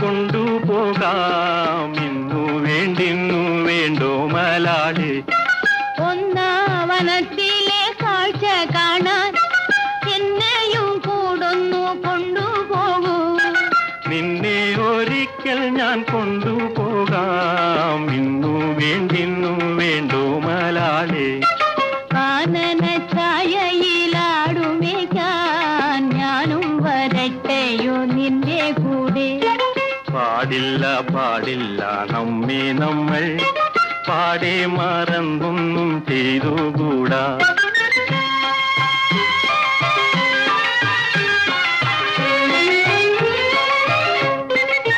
കൊണ്ടുപോകാം. ഇന്നു വേണ്ടിന്നു വേണ്ടോ മലാളെ? ഒന്നാവനത്തിലെ കാഴ്ച കാണാൻ എന്നെയും കൂടൊന്നു കൊണ്ടുപോകൂ. നിന്നെ ഒരിക്കൽ ഞാൻ കൊണ്ടുപോകാം. ഇന്നു വേണ്ടിന്നു വേണ്ടോ മലാളെ? കാനന ഛായയിലാടുമേക്കാൻ ഞാനും വരട്ടെയോ നിന്റെ കൂടെ? പാടില്ല പാടില്ല നമ്മെ നമ്മൾ പാടെ മറന്നൊന്നും ചെയ്തുകൂടാ.